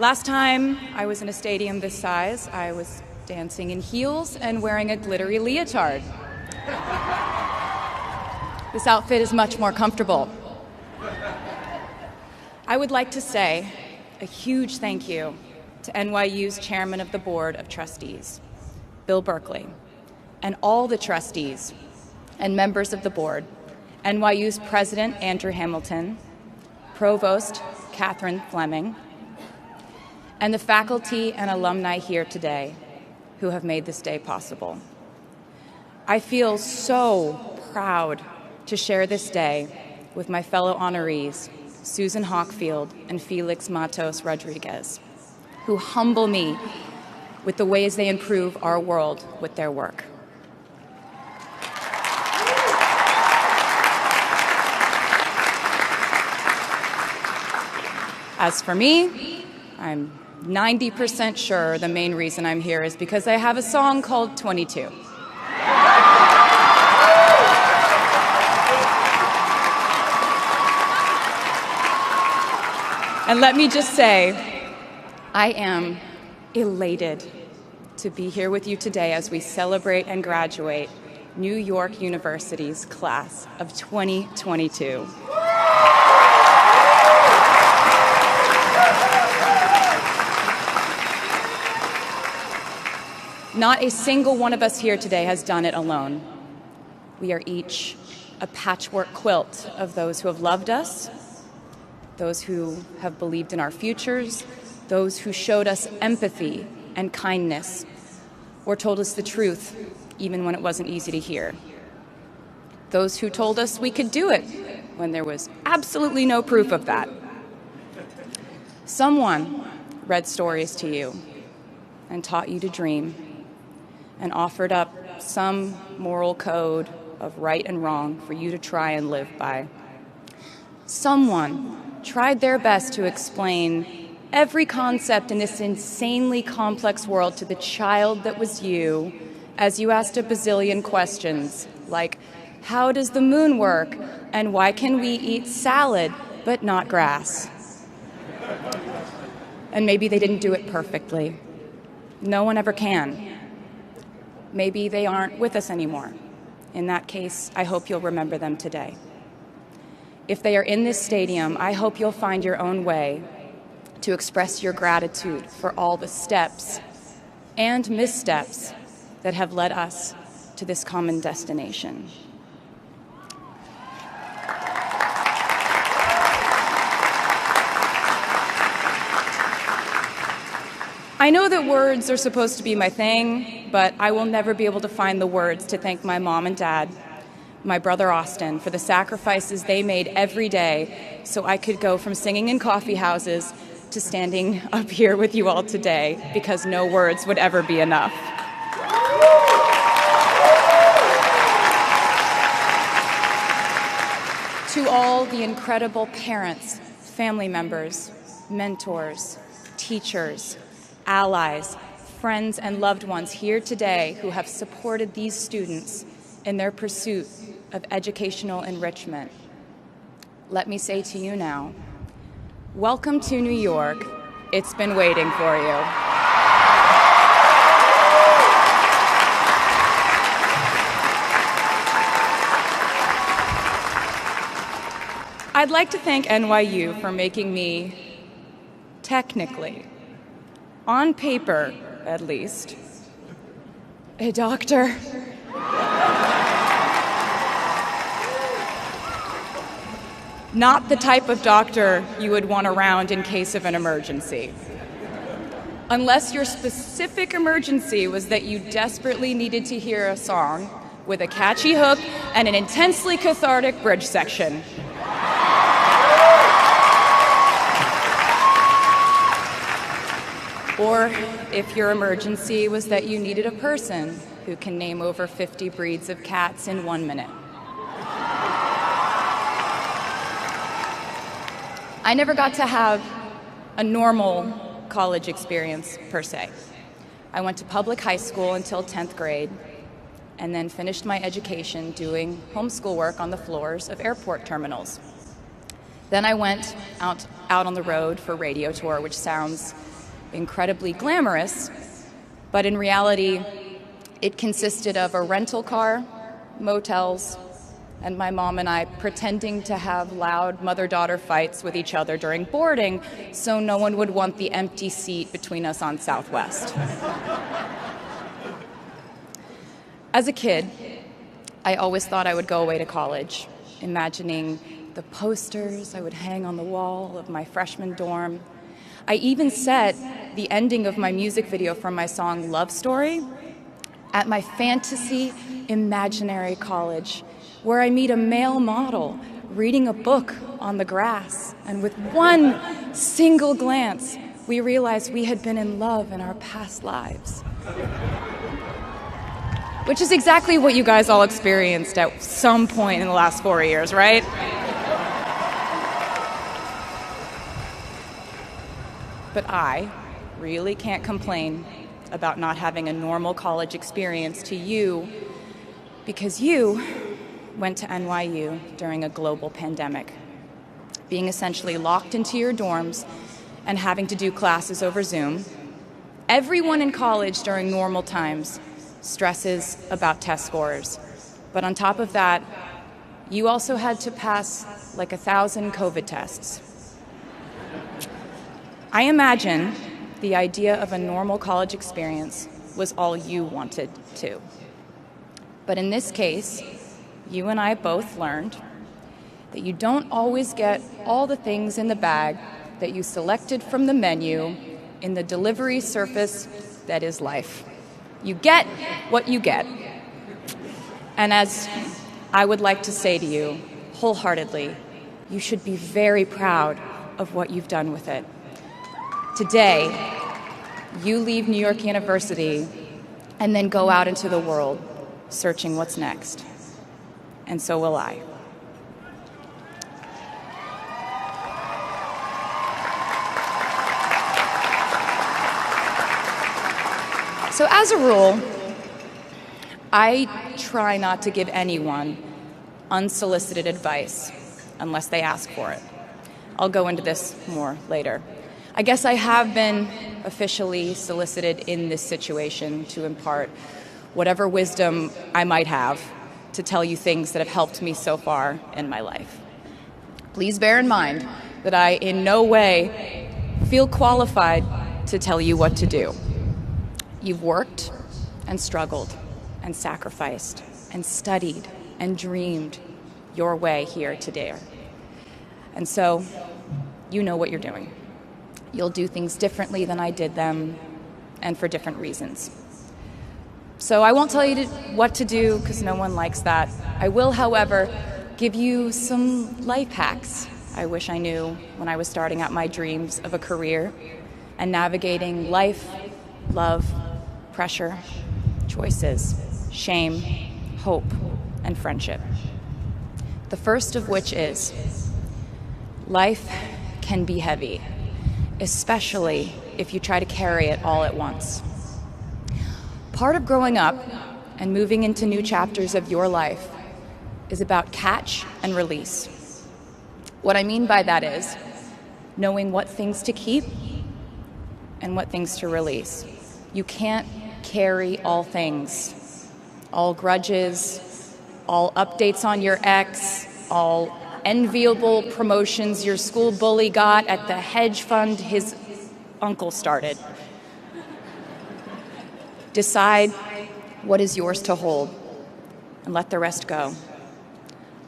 Last time I was in a stadium this size, I was dancing in heels and wearing a glittery leotard. This outfit is much more comfortable. I would like to say a huge thank you to NYU's Chairman of the Board of Trustees, Bill Berkeley, and all the trustees and members of the board, NYU's President Andrew Hamilton, Provost Catherine Fleming, and the faculty and alumni here today who have made this day possible. I feel so proud to share this day with my fellow honorees, Susan Hockfield and Felix Matos Rodriguez, who humble me with the ways they improve our world with their work. As for me, I'm 90% sure the main reason I'm here is because I have a song called 22. And let me just say, I am elated to be here with you today as we celebrate and graduate New York University's class of 2022. Not a single one of us here today has done it alone. We are each a patchwork quilt of those who have loved us, those who have believed in our futures, those who showed us empathy and kindness, or told us the truth even when it wasn't easy to hear. Those who told us we could do it when there was absolutely no proof of that. Someone read stories to you and taught you to dream and offered up some moral code of right and wrong for you to try and live by. Someone tried their best to explain every concept in this insanely complex world to the child that was you as you asked a bazillion questions like, how does the moon work? And why can we eat salad but not grass? And maybe they didn't do it perfectly. No one ever can. Maybe they aren't with us anymore. In that case, I hope you'll remember them today. If they are in this stadium, I hope you'll find your own way to express your gratitude for all the steps and missteps that have led us to this common destination. I know that words are supposed to be my thing, but I will never be able to find the words to thank my mom and dad, my brother Austin, for the sacrifices they made every day so I could go from singing in coffee houses to standing up here with you all today, because no words would ever be enough. To all the incredible parents, family members, mentors, teachers, allies, friends, and loved ones here today who have supported these students in their pursuit of educational enrichment, let me say to you now, welcome to New York. It's been waiting for you. I'd like to thank NYU for making me, technically, on paper at least, a doctor. Not the type of doctor you would want around in case of an emergency. Unless your specific emergency was that you desperately needed to hear a song with a catchy hook and an intensely cathartic bridge section. Or if your emergency was that you needed a person who can name over 50 breeds of cats in 1 minute. I never got to have a normal college experience, per se. I went to public high school until 10th grade, and then finished my education doing homeschool work on the floors of airport terminals. Then I went out on the road for radio tour, which sounds incredibly glamorous, but in reality, it consisted of a rental car, motels, and my mom and I pretending to have loud mother-daughter fights with each other during boarding so no one would want the empty seat between us on Southwest. As a kid, I always thought I would go away to college, imagining the posters I would hang on the wall of my freshman dorm. I even set the ending of my music video for my song Love Story at my fantasy imaginary college, where I meet a male model reading a book on the grass, and with one single glance, we realized we had been in love in our past lives. Which is exactly what you guys all experienced at some point in the last 4 years, right? But I really can't complain about not having a normal college experience to you, because you went to NYU during a global pandemic, being essentially locked into your dorms and having to do classes over Zoom. Everyone in college during normal times stresses about test scores. But on top of that, you also had to pass like 1,000 COVID tests. I imagine the idea of a normal college experience was all you wanted too. But in this case, you and I both learned that you don't always get all the things in the bag that you selected from the menu in the delivery service that is life. You get what you get. And as I would like to say to you wholeheartedly, you should be very proud of what you've done with it. Today, you leave New York University and then go out into the world searching what's next. And so will I. So as a rule, I try not to give anyone unsolicited advice unless they ask for it. I'll go into this more later. I guess I have been officially solicited in this situation to impart whatever wisdom I might have to tell you things that have helped me so far in my life. Please bear in mind that I in no way feel qualified to tell you what to do. You've worked and struggled and sacrificed and studied and dreamed your way here today. And so you know what you're doing. You'll do things differently than I did them and for different reasons. So I won't tell you what to do because no one likes that. I will, however, give you some life hacks I wish I knew when I was starting out my dreams of a career and navigating life, love, pressure, choices, shame, hope, and friendship. The first of which is, life can be heavy, especially if you try to carry it all at once. Part of growing up and moving into new chapters of your life is about catch and release. What I mean by that is knowing what things to keep and what things to release. You can't carry all things, all grudges, all updates on your ex, all enviable promotions your school bully got at the hedge fund his uncle started. Decide what is yours to hold and let the rest go.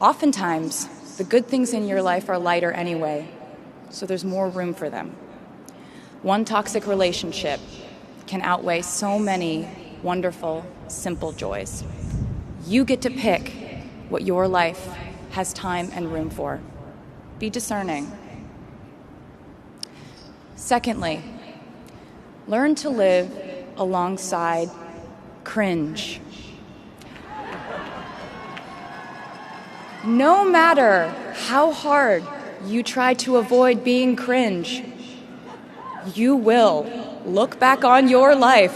Oftentimes, the good things in your life are lighter anyway, so there's more room for them. One toxic relationship can outweigh so many wonderful, simple joys. You get to pick what your life has time and room for. Be discerning. Secondly, learn to live alongside cringe. No matter how hard you try to avoid being cringe, you will look back on your life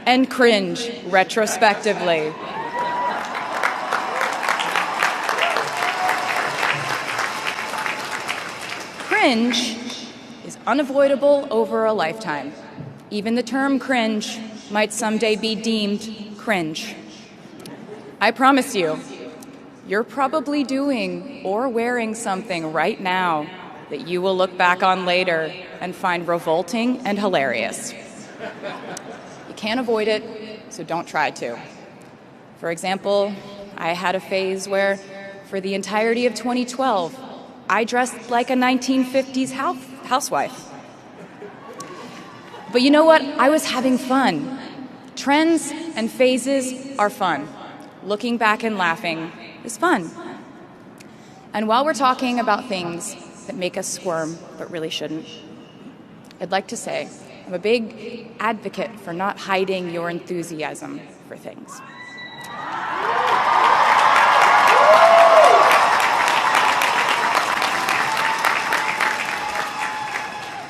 and cringe retrospectively. Cringe is unavoidable over a lifetime. Even the term cringe might someday be deemed cringe. I promise you, you're probably doing or wearing something right now that you will look back on later and find revolting and hilarious. You can't avoid it, so don't try to. For example, I had a phase where, for the entirety of 2012, I dressed like a 1950s housewife. But you know what? I was having fun. Trends and phases are fun. Looking back and laughing is fun. And while we're talking about things that make us squirm but really shouldn't, I'd like to say I'm a big advocate for not hiding your enthusiasm for things.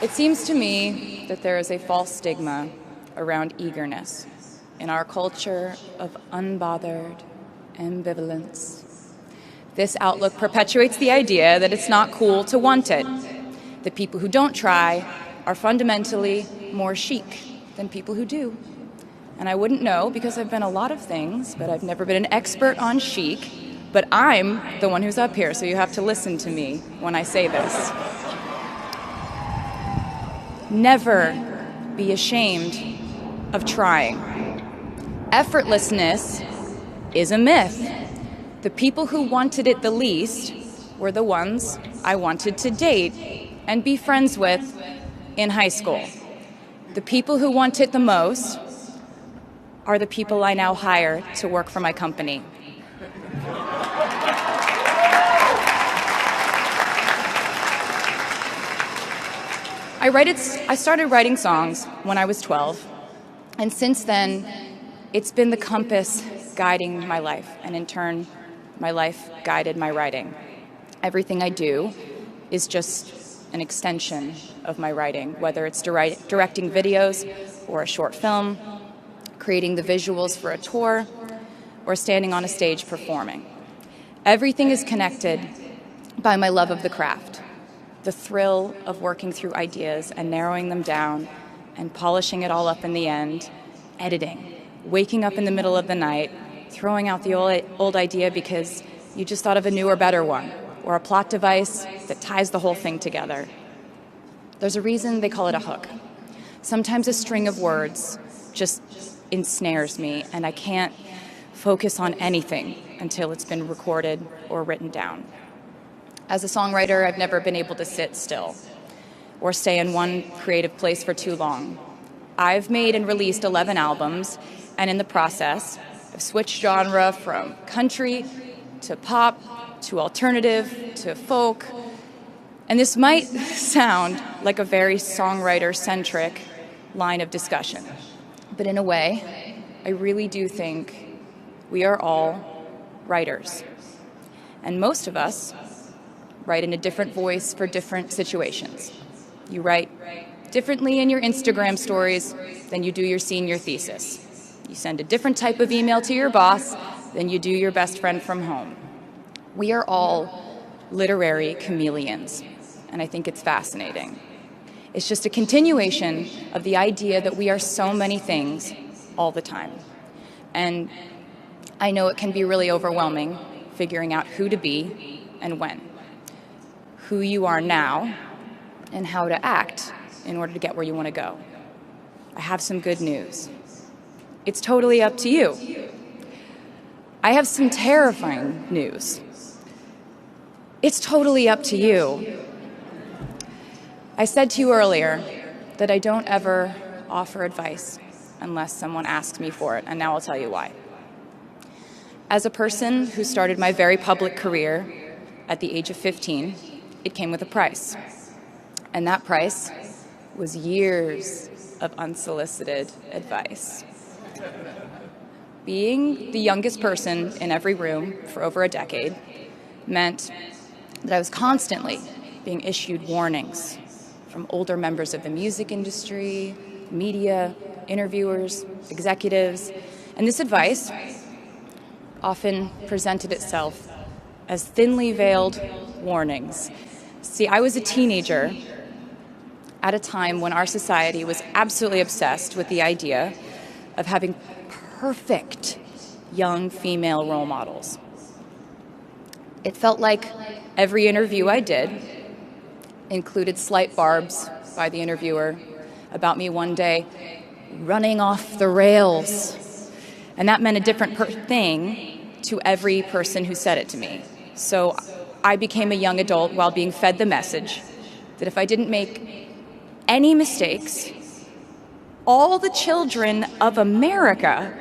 It seems to me that there is a false stigma around eagerness in our culture of unbothered ambivalence. This outlook perpetuates the idea that it's not cool to want it, that people who don't try are fundamentally more chic than people who do. And I wouldn't know because I've been a lot of things, but I've never been an expert on chic, but I'm the one who's up here, so you have to listen to me when I say this. Never be ashamed of trying. Effortlessness is a myth. The people who wanted it the least were the ones I wanted to date and be friends with in high school. The people who want it the most are the people I now hire to work for my company. I started writing songs when I was 12, and since then, it's been the compass guiding my life, and in turn, my life guided my writing. Everything I do is just an extension of my writing, whether it's directing videos or a short film, creating the visuals for a tour, or standing on a stage performing. Everything is connected by my love of the craft, the thrill of working through ideas and narrowing them down and polishing it all up in the end, editing, waking up in the middle of the night, throwing out the old idea because you just thought of a newer, better one, or a plot device that ties the whole thing together. There's a reason they call it a hook. Sometimes a string of words just ensnares me, and I can't focus on anything until it's been recorded or written down. As a songwriter, I've never been able to sit still or stay in one creative place for too long. I've made and released 11 albums, and in the process, I've switched genre from country to pop to alternative to folk. And this might sound like a very songwriter-centric line of discussion, but in a way, I really do think we are all writers. And most of us write in a different voice for different situations. You write differently in your Instagram stories than you do your senior thesis. You send a different type of email to your boss than you do your best friend from home. We are all literary chameleons, and I think it's fascinating. It's just a continuation of the idea that we are so many things all the time. And I know it can be really overwhelming figuring out who to be and when, who you are now, and how to act in order to get where you want to go. I have some good news. It's totally up to you. I have some terrifying news. It's totally up to you. I said to you earlier that I don't ever offer advice unless someone asks me for it, and now I'll tell you why. As a person who started my very public career at the age of 15, it came with a price. And that price was years of unsolicited advice. Being the youngest person in every room for over a decade meant that I was constantly being issued warnings from older members of the music industry, media, interviewers, executives, and this advice often presented itself as thinly veiled warnings. See, I was a teenager at a time when our society was absolutely obsessed with the idea of having perfect young female role models. It felt like every interview I did included slight barbs by the interviewer about me one day running off the rails. And that meant a different thing to every person who said it to me. So I became a young adult while being fed the message that if I didn't make any mistakes, all the children of America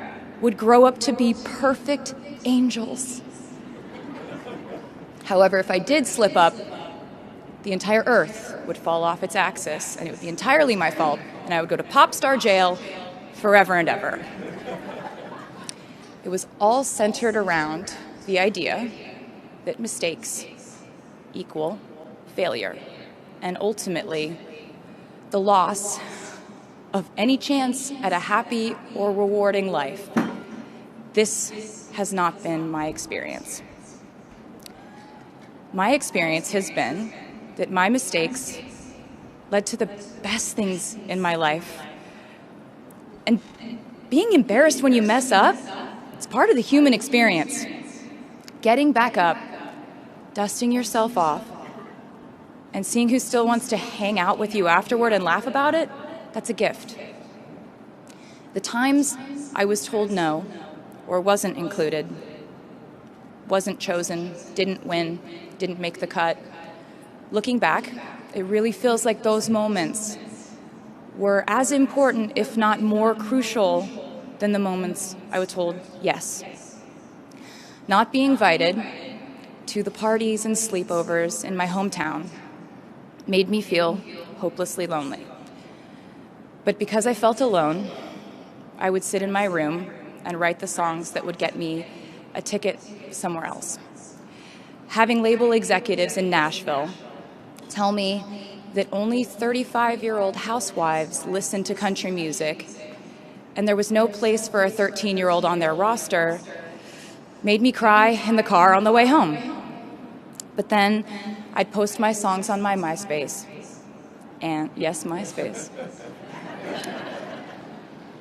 would grow up to be perfect angels. However, if I did slip up, the entire earth would fall off its axis, and it would be entirely my fault, and I would go to pop star jail forever and ever. It was all centered around the idea that mistakes equal failure, and ultimately the loss of any chance at a happy or rewarding life. This has not been my experience. My experience has been that my mistakes led to the best things in my life. And being embarrassed when you mess up, it's part of the human experience. Getting back up, dusting yourself off, and seeing who still wants to hang out with you afterward and laugh about it, that's a gift. The times I was told no, or wasn't included, wasn't chosen, didn't win, didn't make the cut, looking back, it really feels like those moments were as important, if not more crucial, than the moments I was told yes. Not being invited to the parties and sleepovers in my hometown made me feel hopelessly lonely. But because I felt alone, I would sit in my room and write the songs that would get me a ticket somewhere else. Having label executives in Nashville tell me that only 35-year-old housewives listen to country music, and there was no place for a 13-year-old on their roster, made me cry in the car on the way home. But then I'd post my songs on my MySpace. And yes, MySpace.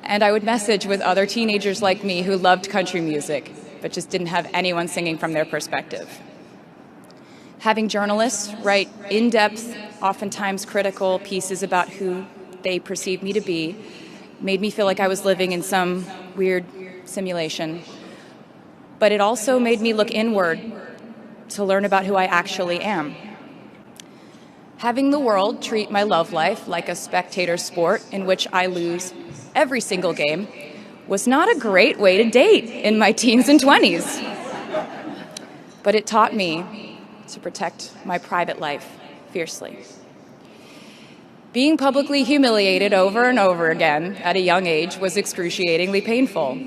And I would message with other teenagers like me who loved country music, but just didn't have anyone singing from their perspective. Having journalists write in-depth, oftentimes critical pieces about who they perceived me to be made me feel like I was living in some weird simulation. But it also made me look inward to learn about who I actually am. Having the world treat my love life like a spectator sport in which I lose every single game was not a great way to date in my teens and 20s. But it taught me to protect my private life fiercely. Being publicly humiliated over and over again at a young age was excruciatingly painful,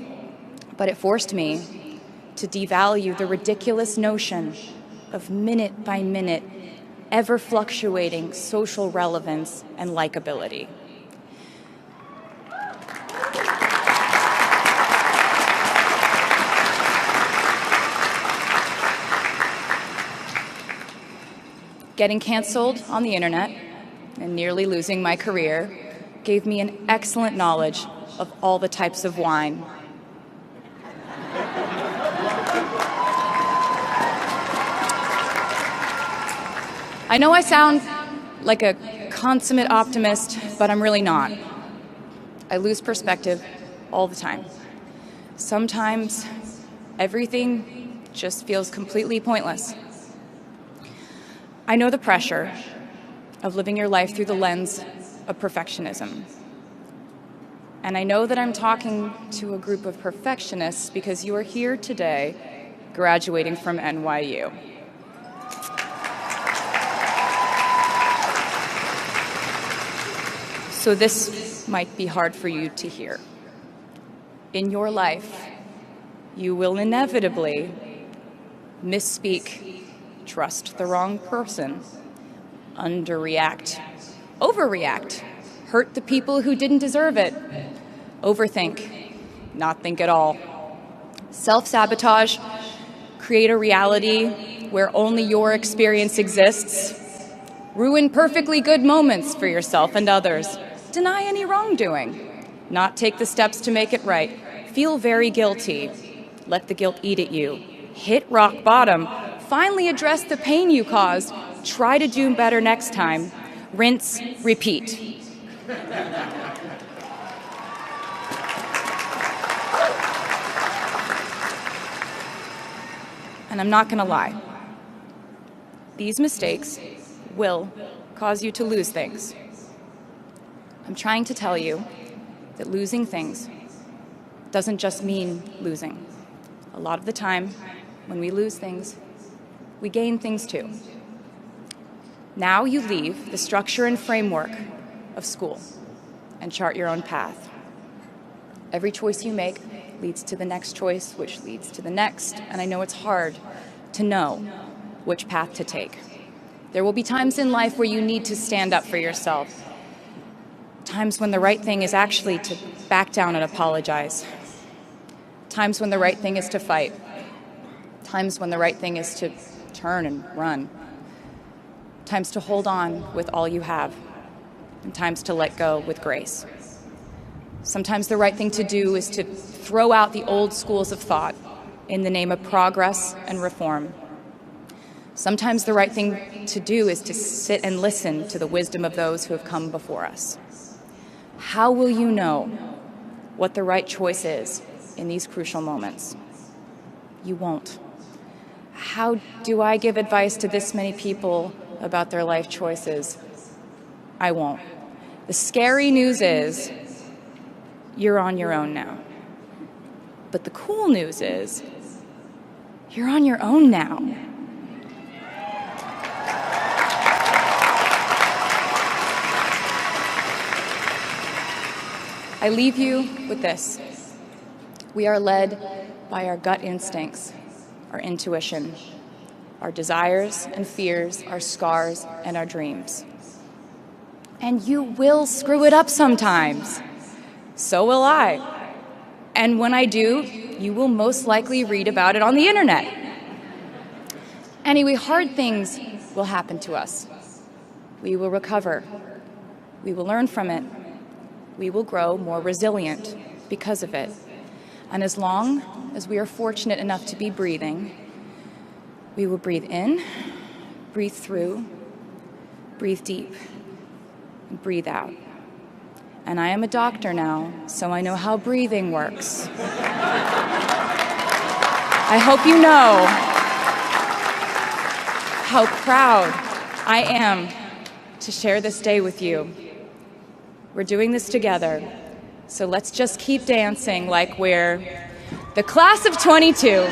but it forced me to devalue the ridiculous notion of minute-by-minute, ever-fluctuating social relevance and likability. Getting canceled on the internet and nearly losing my career gave me an excellent knowledge of all the types of wine. I know I sound like a consummate optimist, but I'm really not. I lose perspective all the time. Sometimes everything just feels completely pointless. I know the pressure of living your life through the lens of perfectionism. And I know that I'm talking to a group of perfectionists because you are here today graduating from NYU. So this might be hard for you to hear. In your life, you will inevitably misspeak, trust the wrong person, underreact, overreact, hurt the people who didn't deserve it, overthink, not think at all, self-sabotage, create a reality where only your experience exists, ruin perfectly good moments for yourself and others, deny any wrongdoing, not take the steps to make it right, feel very guilty, let the guilt eat at you, hit rock bottom, finally address the pain you caused, try to do better next time, rinse, repeat. And I'm not going to lie. These mistakes will cause you to lose things. I'm trying to tell you that losing things doesn't just mean losing. A lot of the time, when we lose things, we gain things too. Now you leave the structure and framework of school and chart your own path. Every choice you make leads to the next choice, which leads to the next, and I know it's hard to know which path to take. There will be times in life where you need to stand up for yourself, times when the right thing is actually to back down and apologize, times when the right thing is to fight, times when the right thing is to turn and run, times to hold on with all you have, and times to let go with grace. Sometimes the right thing to do is to throw out the old schools of thought in the name of progress and reform. Sometimes the right thing to do is to sit and listen to the wisdom of those who have come before us. How will you know what the right choice is in these crucial moments? You won't. How do I give advice to this many people about their life choices? I won't. The scary news is you're on your own now. But the cool news is you're on your own now. I leave you with this. We are led by our gut instincts, our intuition, our desires and fears, our scars and our dreams. And you will screw it up sometimes. So will I. And when I do, you will most likely read about it on the internet. Anyway, hard things will happen to us. We will recover. We will learn from it. We will grow more resilient because of it. And as long as we are fortunate enough to be breathing, we will breathe in, breathe through, breathe deep, and breathe out. And I am a doctor now, so I know how breathing works. I hope you know how proud I am to share this day with you. We're doing this together, so let's just keep dancing like we're the class of 22.